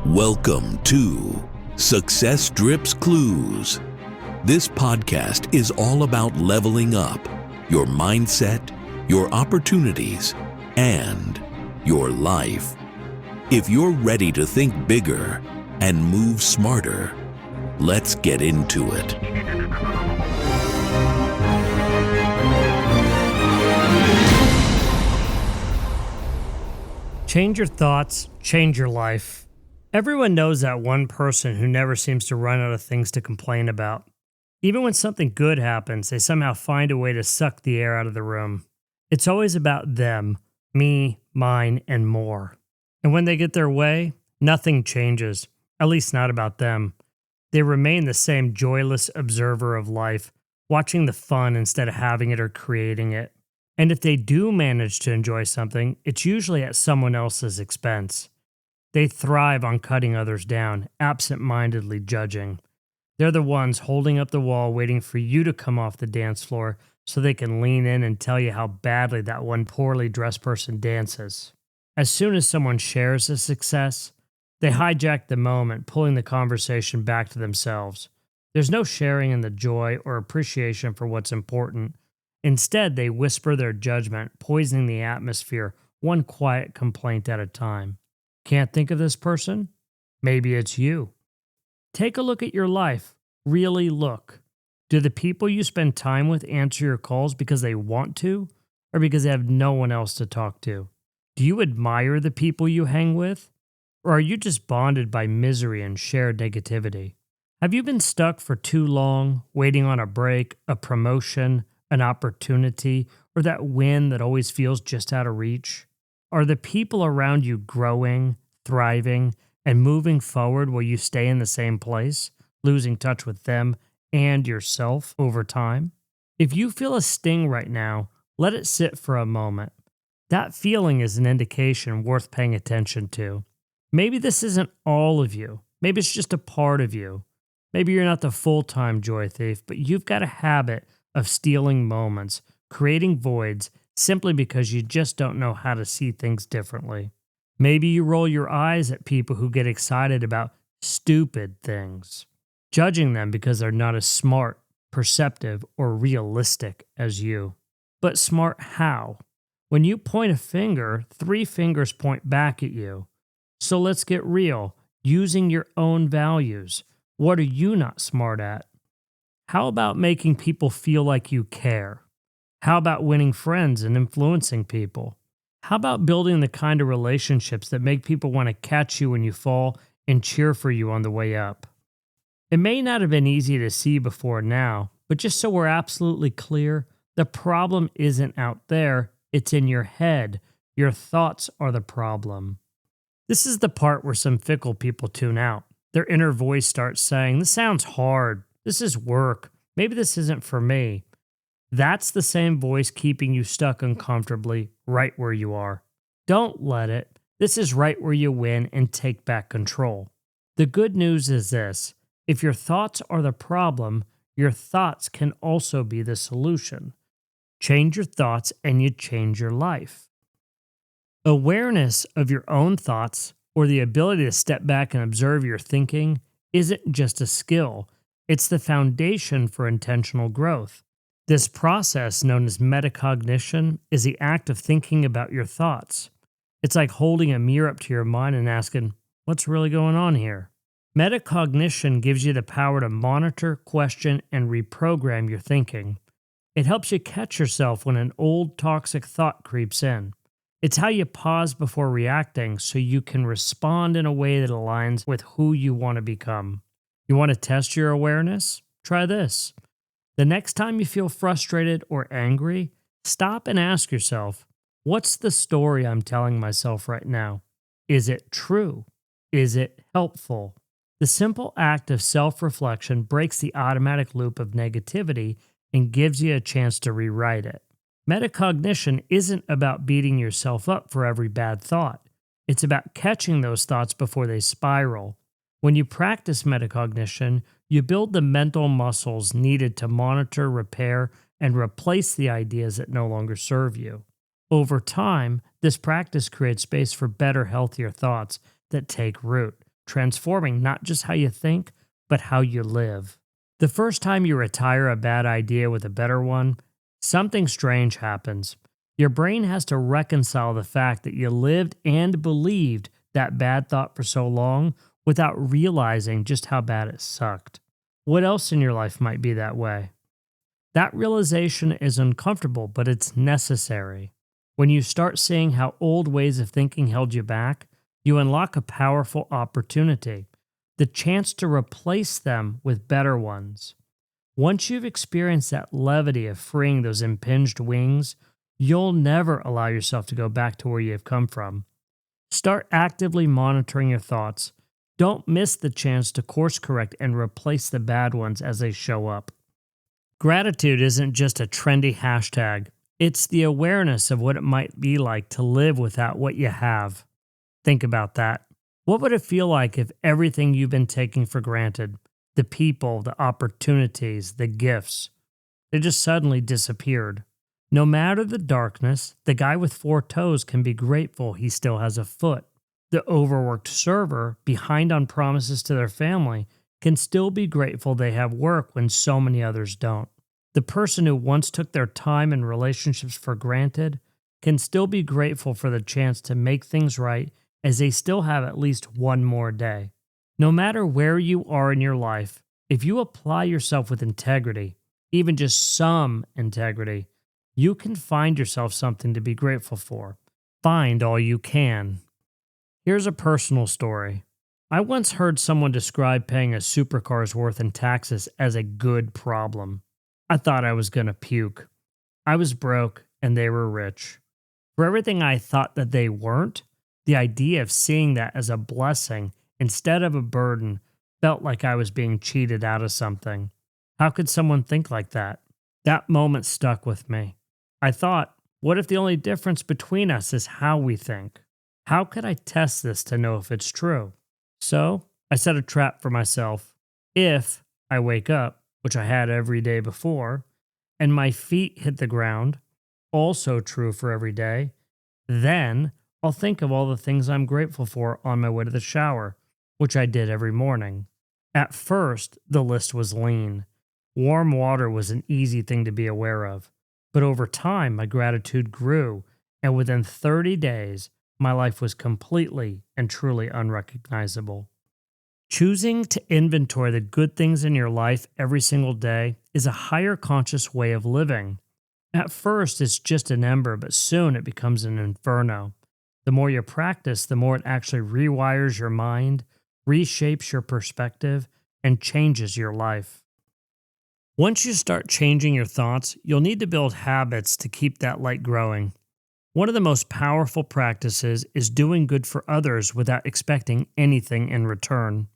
Welcome to Success Drips Clues. This podcast is all about leveling up your mindset, your opportunities, and your life. If you're ready to think bigger and move smarter, let's get into it. Change your thoughts, change your life. Everyone knows that one person who never seems to run out of things to complain about. Even when something good happens, they somehow find a way to suck the air out of the room. It's always about them, me, mine, and more. And when they get their way, nothing changes, at least not about them. They remain the same joyless observer of life, watching the fun instead of having it or creating it. And if they do manage to enjoy something, it's usually at someone else's expense. They thrive on cutting others down, absent-mindedly judging. They're the ones holding up the wall waiting for you to come off the dance floor so they can lean in and tell you how badly that one poorly dressed person dances. As soon as someone shares a success, they hijack the moment, pulling the conversation back to themselves. There's no sharing in the joy or appreciation for what's important. Instead, they whisper their judgment, poisoning the atmosphere, one quiet complaint at a time. Can't think of this person? Maybe it's you. Take a look at your life. Really look. Do the people you spend time with answer your calls because they want to, or because they have no one else to talk to? Do you admire the people you hang with, or are you just bonded by misery and shared negativity? Have you been stuck for too long, waiting on a break, a promotion, an opportunity, or that win that always feels just out of reach? Are the people around you growing, thriving, and moving forward while you stay in the same place, losing touch with them and yourself over time? If you feel a sting right now, let it sit for a moment. That feeling is an indication worth paying attention to. Maybe this isn't all of you. Maybe it's just a part of you. Maybe you're not the full-time joy thief, but you've got a habit of stealing moments, creating voids, simply because you just don't know how to see things differently. Maybe you roll your eyes at people who get excited about stupid things, judging them because they're not as smart, perceptive, or realistic as you. But smart how? When you point a finger, 3 fingers point back at you. So let's get real, using your own values. What are you not smart at? How about making people feel like you care? How about winning friends and influencing people? How about building the kind of relationships that make people want to catch you when you fall and cheer for you on the way up? It may not have been easy to see before now, but just so we're absolutely clear, the problem isn't out there, it's in your head. Your thoughts are the problem. This is the part where some fickle people tune out. Their inner voice starts saying, "This sounds hard. This is work. Maybe this isn't for me." That's the same voice keeping you stuck uncomfortably right where you are. Don't let it. This is right where you win and take back control. The good news is this: if your thoughts are the problem, your thoughts can also be the solution. Change your thoughts and you change your life. Awareness of your own thoughts, or the ability to step back and observe your thinking, isn't just a skill. It's the foundation for intentional growth. This process, known as metacognition, is the act of thinking about your thoughts. It's like holding a mirror up to your mind and asking, what's really going on here? Metacognition gives you the power to monitor, question, and reprogram your thinking. It helps you catch yourself when an old toxic thought creeps in. It's how you pause before reacting so you can respond in a way that aligns with who you want to become. You want to test your awareness? Try this. The next time you feel frustrated or angry, stop and ask yourself, what's the story I'm telling myself right now? Is it true? Is it helpful? The simple act of self-reflection breaks the automatic loop of negativity and gives you a chance to rewrite it. Metacognition isn't about beating yourself up for every bad thought. It's about catching those thoughts before they spiral. When you practice metacognition, you build the mental muscles needed to monitor, repair, and replace the ideas that no longer serve you. Over time, this practice creates space for better, healthier thoughts that take root, transforming not just how you think, but how you live. The first time you retire a bad idea with a better one, something strange happens. Your brain has to reconcile the fact that you lived and believed that bad thought for so long without realizing just how bad it sucked. What else in your life might be that way? That realization is uncomfortable, but it's necessary. When you start seeing how old ways of thinking held you back, you unlock a powerful opportunity, the chance to replace them with better ones. Once you've experienced that levity of freeing those impinged wings, you'll never allow yourself to go back to where you have come from. Start actively monitoring your thoughts. Don't miss the chance to course correct and replace the bad ones as they show up. Gratitude isn't just a trendy hashtag. It's the awareness of what it might be like to live without what you have. Think about that. What would it feel like if everything you've been taking for granted, the people, the opportunities, the gifts, they just suddenly disappeared? No matter the darkness, the guy with 4 toes can be grateful he still has a foot. The overworked server, behind on promises to their family, can still be grateful they have work when so many others don't. The person who once took their time and relationships for granted can still be grateful for the chance to make things right as they still have at least one more day. No matter where you are in your life, if you apply yourself with integrity, even just some integrity, you can find yourself something to be grateful for. Find all you can. Here's a personal story. I once heard someone describe paying a supercar's worth in taxes as a good problem. I thought I was going to puke. I was broke and they were rich. For everything I thought that they weren't, the idea of seeing that as a blessing instead of a burden felt like I was being cheated out of something. How could someone think like that? That moment stuck with me. I thought, what if the only difference between us is how we think? How could I test this to know if it's true? So I set a trap for myself. If I wake up, which I had every day before, and my feet hit the ground, also true for every day, then I'll think of all the things I'm grateful for on my way to the shower, which I did every morning. At first, the list was lean. Warm water was an easy thing to be aware of. But over time, my gratitude grew, and within 30 days, my life was completely and truly unrecognizable. Choosing to inventory the good things in your life every single day is a higher conscious way of living. At first, it's just an ember, but soon it becomes an inferno. The more you practice, the more it actually rewires your mind, reshapes your perspective, and changes your life. Once you start changing your thoughts, you'll need to build habits to keep that light growing. One of the most powerful practices is doing good for others without expecting anything in return.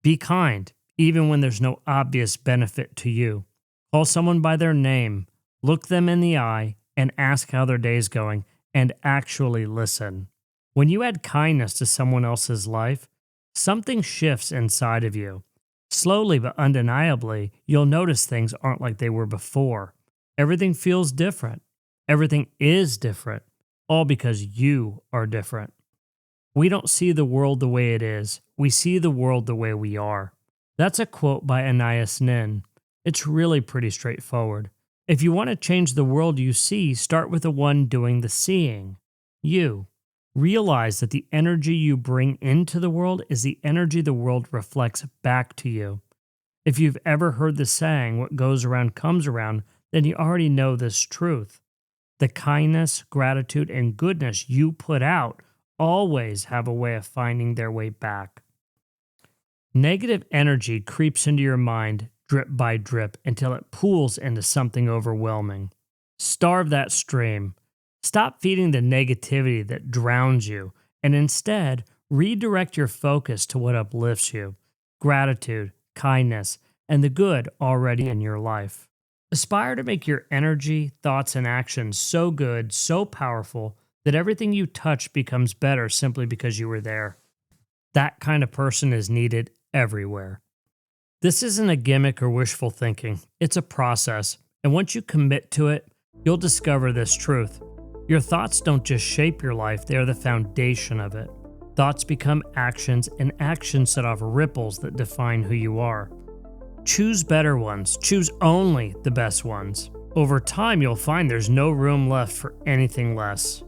Be kind, even when there's no obvious benefit to you. Call someone by their name, look them in the eye, and ask how their day's going, and actually listen. When you add kindness to someone else's life, something shifts inside of you. Slowly but undeniably, you'll notice things aren't like they were before. Everything feels different. Everything is different, all because you are different. We don't see the world the way it is. We see the world the way we are. That's a quote by Anais Nin. It's really pretty straightforward. If you want to change the world you see, start with the one doing the seeing. You. Realize that the energy you bring into the world is the energy the world reflects back to you. If you've ever heard the saying, what goes around comes around, then you already know this truth. The kindness, gratitude, and goodness you put out always have a way of finding their way back. Negative energy creeps into your mind drip by drip until it pools into something overwhelming. Starve that stream. Stop feeding the negativity that drowns you, and instead redirect your focus to what uplifts you: gratitude, kindness, and the good already in your life. Aspire to make your energy, thoughts, and actions so good, so powerful, that everything you touch becomes better simply because you were there. That kind of person is needed everywhere. This isn't a gimmick or wishful thinking. It's a process, and once you commit to it, you'll discover this truth. Your thoughts don't just shape your life, they are the foundation of it. Thoughts become actions, and actions set off ripples that define who you are. Choose better ones. Choose only the best ones. Over time, you'll find there's no room left for anything less.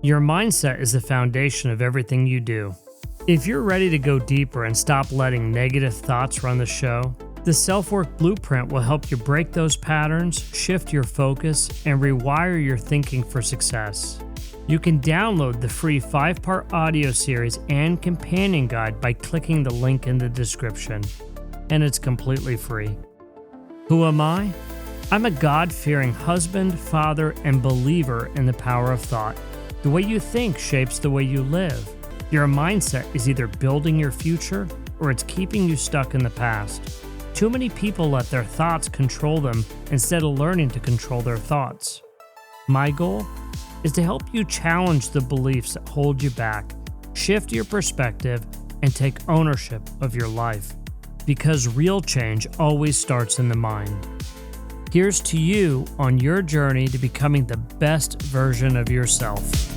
Your mindset is the foundation of everything you do. If you're ready to go deeper and stop letting negative thoughts run the show, the Self-Work Blueprint will help you break those patterns, shift your focus, and rewire your thinking for success. You can download the free 5-part audio series and companion guide by clicking the link in the description, and it's completely free. Who am I? I'm a God-fearing husband, father, and believer in the power of thought. The way you think shapes the way you live. Your mindset is either building your future or it's keeping you stuck in the past. Too many people let their thoughts control them instead of learning to control their thoughts. My goal is to help you challenge the beliefs that hold you back, shift your perspective, and take ownership of your life. Because real change always starts in the mind. Here's to you on your journey to becoming the best version of yourself.